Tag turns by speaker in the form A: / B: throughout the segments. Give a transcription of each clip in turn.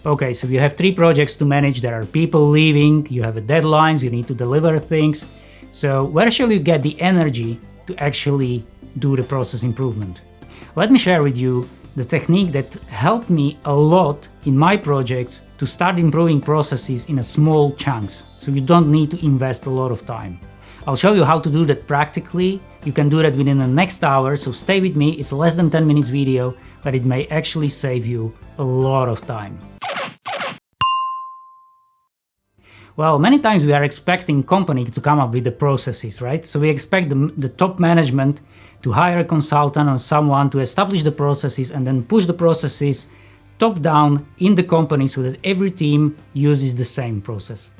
A: Okay, so you have 3 projects to manage, there are people leaving, you have deadlines, you need to deliver things. So where shall you get the energy to actually do the process improvement? Let me share with you the technique that helped me a lot in my projects to start improving processes in small chunks, so you don't need to invest a lot of time. I'll show you how to do that practically. You can do that within the next hour, so stay with me. It's less than 10 minutes video, but it may actually save you a lot of time. Well, many times we are expecting company to come up with the processes, right? So we expect the top management to hire a consultant or someone to establish the processes and then push the processes top down in the company so that every team uses the same process.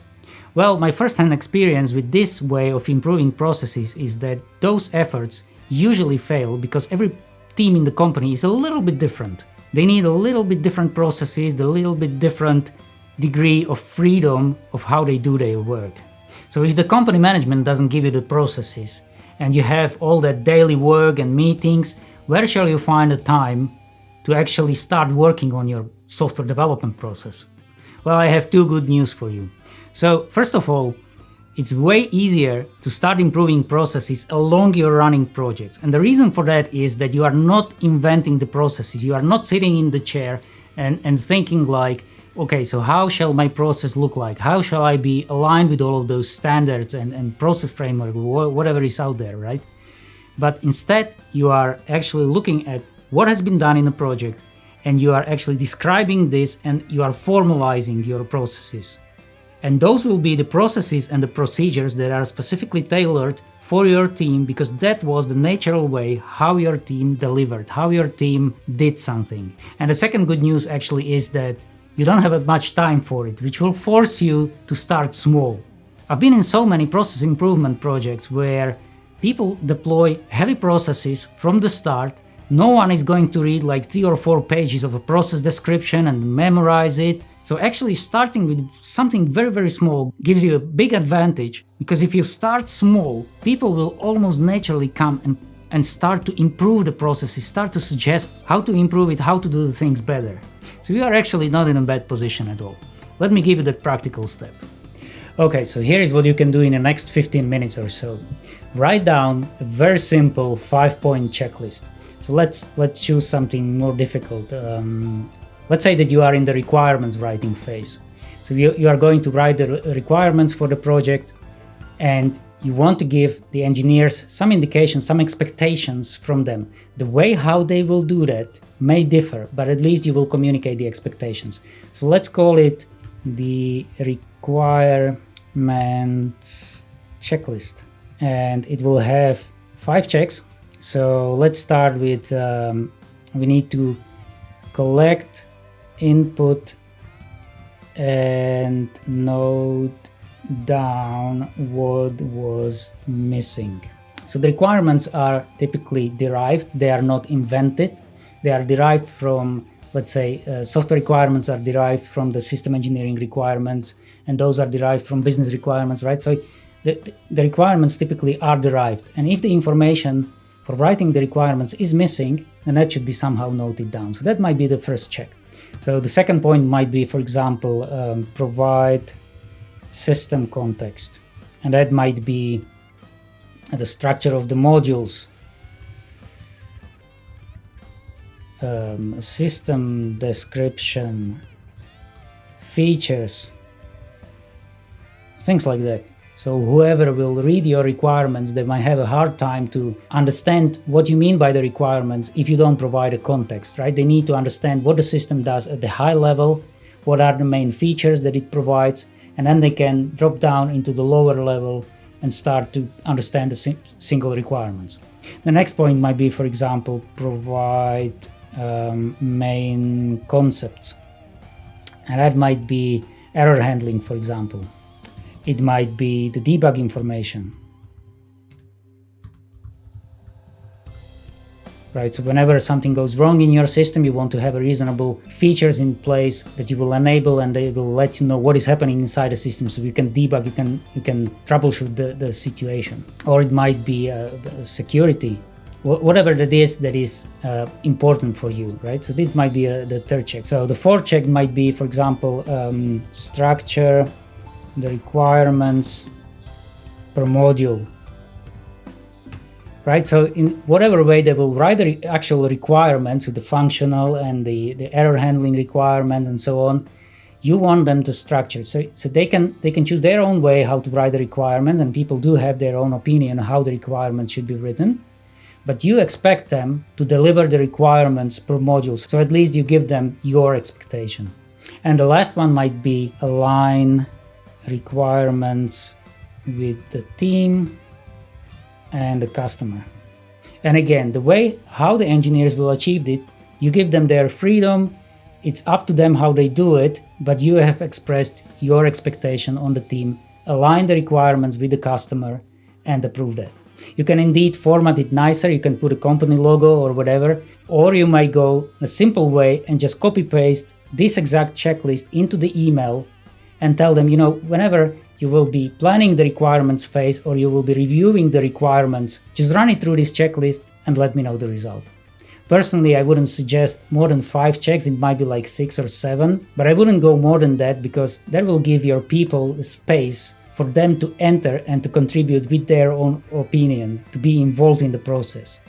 A: Well, my first-hand experience with this way of improving processes is that those efforts usually fail because every team in the company is a little bit different. They need a little bit different processes, a little bit different degree of freedom of how they do their work. So if the company management doesn't give you the processes and you have all that daily work and meetings, where shall you find the time to actually start working on your software development process? Well, I have 2 good news for you. So first of all, it's way easier to start improving processes along your running projects. And the reason for that is that you are not inventing the processes. You are not sitting in the chair and thinking like, okay, so how shall my process look like? How shall I be aligned with all of those standards and process framework, whatever is out there, right? But instead, you are actually looking at what has been done in the project, and you are actually describing this and you are formalizing your processes. And those will be the processes and the procedures that are specifically tailored for your team, because that was the natural way how your team delivered, how your team did something. And the second good news actually is that you don't have much time for it, which will force you to start small. I've been in so many process improvement projects where people deploy heavy processes from the start. No one is going to read like 3 or 4 pages of a process description and memorize it. So actually starting with something very, very small gives you a big advantage, because if you start small, people will almost naturally come and start to improve the processes, start to suggest how to improve it, how to do the things better. So you are actually not in a bad position at all. Let me give you that practical step. Okay, so here is what you can do in the next 15 minutes or so. Write down a very simple 5-point checklist. So let's choose something more difficult. Let's say that you are in the requirements writing phase. So you are going to write the requirements for the project, and you want to give the engineers some indications, some expectations from them. The way how they will do that may differ, but at least you will communicate the expectations. So let's call it the requirements checklist, and it will have 5 checks. So let's start with, we need to collect input and note down what was missing. So the requirements are typically derived, they are not invented. They are derived from, let's say, software requirements are derived from the system engineering requirements, and those are derived from business requirements, right? So the requirements typically are derived, and if the information for writing the requirements is missing, then that should be somehow noted down. So that might be the first check. So the second point might be, for example, provide system context. And that might be the structure of the modules, system description, features, things like that. So whoever will read your requirements, they might have a hard time to understand what you mean by the requirements if you don't provide a context, right? They need to understand what the system does at the high level, what are the main features that it provides, and then they can drop down into the lower level and start to understand the single requirements. The next point might be, for example, provide main concepts. And that might be error handling, for example. It might be the debug information. Right, so whenever something goes wrong in your system, you want to have a reasonable features in place that you will enable, and they will let you know what is happening inside the system, so you can debug, you can troubleshoot the situation. Or it might be security, whatever that is important for you, right? So this might be the third check. So the fourth check might be, for example, structure the requirements per module, right? So in whatever way they will write the actual requirements, so the functional and the error handling requirements and so on, you want them to structure. So they can choose their own way how to write the requirements, and people do have their own opinion on how the requirements should be written. But you expect them to deliver the requirements per module. So at least you give them your expectation. And the last one might be align requirements with the team and the customer. And again, the way how the engineers will achieve it, you give them their freedom. It's up to them how they do it, but you have expressed your expectation on the team, align the requirements with the customer, and approve that. You can indeed format it nicer, you can put a company logo or whatever, or you might go a simple way and just copy paste this exact checklist into the email and tell them, whenever you will be planning the requirements phase or you will be reviewing the requirements, just run it through this checklist and let me know the result. Personally, I wouldn't suggest more than 5 checks, it might be like 6 or 7, but I wouldn't go more than that because that will give your people space for them to enter and to contribute with their own opinion, to be involved in the process.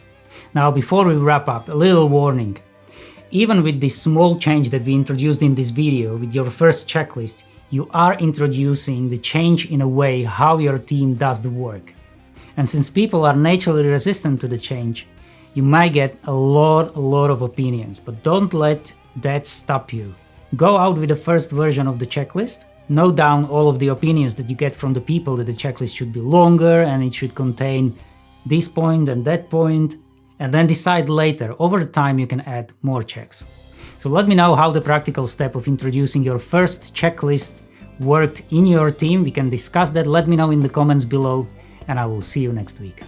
A: Now, before we wrap up, a little warning. Even with this small change that we introduced in this video, with your first checklist, you are introducing the change in a way how your team does the work. And since people are naturally resistant to the change, you might get a lot of opinions, but don't let that stop you. Go out with the first version of the checklist, note down all of the opinions that you get from the people that the checklist should be longer and it should contain this point and that point, and then decide later. Over time you can add more checks. So let me know how the practical step of introducing your first checklist worked in your team. We can discuss that. Let me know in the comments below, and I will see you next week.